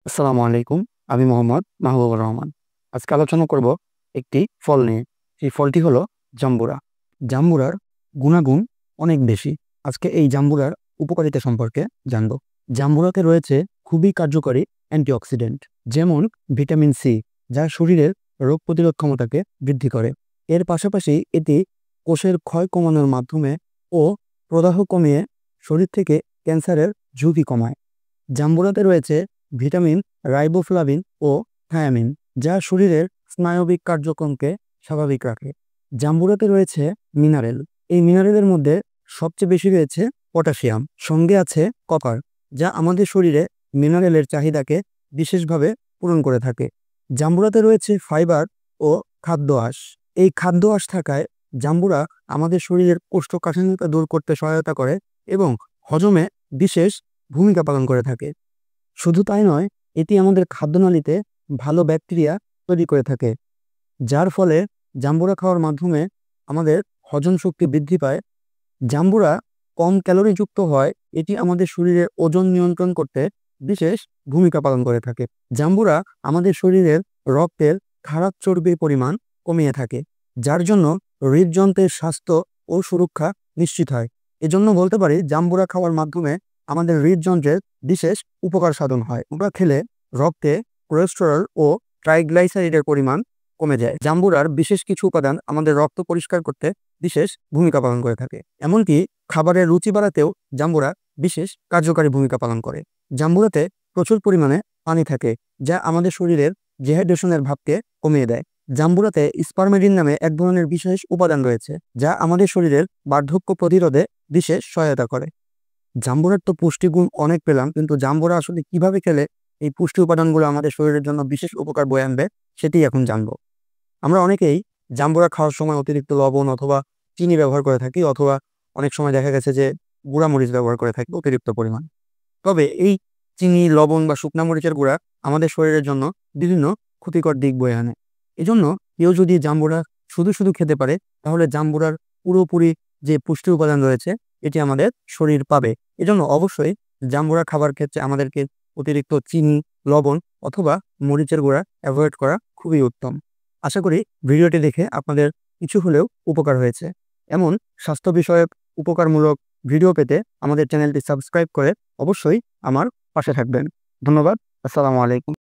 আসসালামু আলাইকুম। আমি মোহাম্মদ মাহবুবুর রহমান। আজকে আলোচনা করব একটি ফল নিয়ে। সেই ফলটি হলো জাম্বুরা। জাম্বুরার গুণাগুণ অনেক বেশি। আজকে এই জাম্বুরার উপকারিতা সম্পর্কে জানব। জাম্বুরাতে রয়েছে খুবই কার্যকরী অ্যান্টিঅক্সিডেন্ট, যেমন ভিটামিন সি, যা শরীরের রোগ প্রতিরোধ ক্ষমতাকে বৃদ্ধি করে। এর পাশাপাশি এটি কোষের ক্ষয় কমানোর মাধ্যমে ও প্রদাহ কমিয়ে শরীর থেকে ক্যান্সারের ঝুঁকি কমায়। জাম্বুরাতে রয়েছে ভিটামিন রাইবোফ্লাভিন ও থায়ামিন, যা শরীরের স্নায়বিক কার্যক্রমকে স্বাভাবিক রাখে। জাম্বুরাতে রয়েছে মিনারেল। এই মিনারেলের মধ্যে সবচেয়ে বেশি রয়েছে পটাশিয়াম, সঙ্গে আছে কপার, যা আমাদের শরীরে মিনারেলের চাহিদাকে বিশেষভাবে পূরণ করে থাকে। জাম্বুরাতে রয়েছে ফাইবার ও খাদ্য আঁশ। এই খাদ্য আঁশ থাকায় জাম্বুরা আমাদের শরীরের কোষ্ঠকাঠিন্যতা দূর করতে সহায়তা করে এবং হজমে বিশেষ ভূমিকা পালন করে থাকে। শুধু তাই নয়, এটি আমাদের খাদ্যনালীতে ভালো ব্যাকটেরিয়া তৈরি করে থাকে, যার ফলে জাম্বুরা খাওয়ার মাধ্যমে আমাদের হজম শক্তি বৃদ্ধি পায়। জাম্বুরা কম ক্যালোরিযুক্ত হয়, এটি আমাদের শরীরের ওজন নিয়ন্ত্রণ করতে বিশেষ ভূমিকা পালন করে থাকে। জাম্বুরা আমাদের শরীরের রক্তের খারাপ চর্বির পরিমাণ কমিয়ে থাকে, যার জন্য হৃদযন্ত্রের স্বাস্থ্য ও সুরক্ষা নিশ্চিত হয়। এজন্য বলতে পারি জাম্বুরা খাওয়ার মাধ্যমে আমাদের হৃদযন্ত্রের বিশেষ উপকার সাধন হয়। ওটা খেলে রক্তে কোলেস্টেরল ও ট্রাইগ্লাইসারিডের পরিমাণ কমে যায়। জাম্বুরার বিশেষ কিছু উপাদান আমাদের রক্ত পরিষ্কার করতে বিশেষ ভূমিকা পালন করে থাকে। এমনকি খাবারের রুচি বাড়াতেও জাম্বুরা বিশেষ কার্যকারী ভূমিকা পালন করে। জাম্বুরাতে প্রচুর পরিমাণে পানি থাকে, যা আমাদের শরীরের ডিহাইড্রেশনের ভাবকে কমিয়ে দেয়। জাম্বুরাতে স্পারমেডিন নামে এক ধরনের বিশেষ উপাদান রয়েছে, যা আমাদের শরীরের বার্ধক্য প্রতিরোধে বিশেষ সহায়তা করে। জাম্বুরার তো পুষ্টিগুণ অনেক পেলাম, কিন্তু জাম্বুরা আসলে কিভাবে খেলে এই পুষ্টি উপাদানগুলো আমাদের শরীরের জন্য বিশেষ উপকার বয়ে আনবে সেটি এখন জানবো। আমরা অনেকেই জাম্বুরা খাওয়ার সময় অতিরিক্ত লবণ অথবা চিনি ব্যবহার করে থাকি, অথবা অনেক সময় দেখা গেছে যে গুঁড়া মরিচ ব্যবহার করে থাকি অতিরিক্ত পরিমাণ। তবে এই চিনি, লবণ বা শুকনা মরিচের গুঁড়া আমাদের শরীরের জন্য বিভিন্ন ক্ষতিকর দিক বয়ে আনে। এজন্য কেউ যদি জাম্বুরা শুধু শুধু খেতে পারে, তাহলে জাম্বুরার পুরোপুরি যে পুষ্টি উপাদান রয়েছে এটি আমাদের শরীর পাবে। এজন্য অবশ্যই জাম্বুরা খাবার ক্ষেত্রে আমাদেরকে অতিরিক্ত চিনি, লবণ অথবা মরিচের গুঁড়া অ্যাভয়েড করা খুবই উত্তম। আশা করি ভিডিওটি দেখে আপনাদের কিছু হলেও উপকার হয়েছে। এমন স্বাস্থ্য বিষয়ক উপকারমূলক ভিডিও পেতে আমাদের চ্যানেলটি সাবস্ক্রাইব করে অবশ্যই আমার পাশে থাকবেন। ধন্যবাদ। আসসালামু আলাইকুম।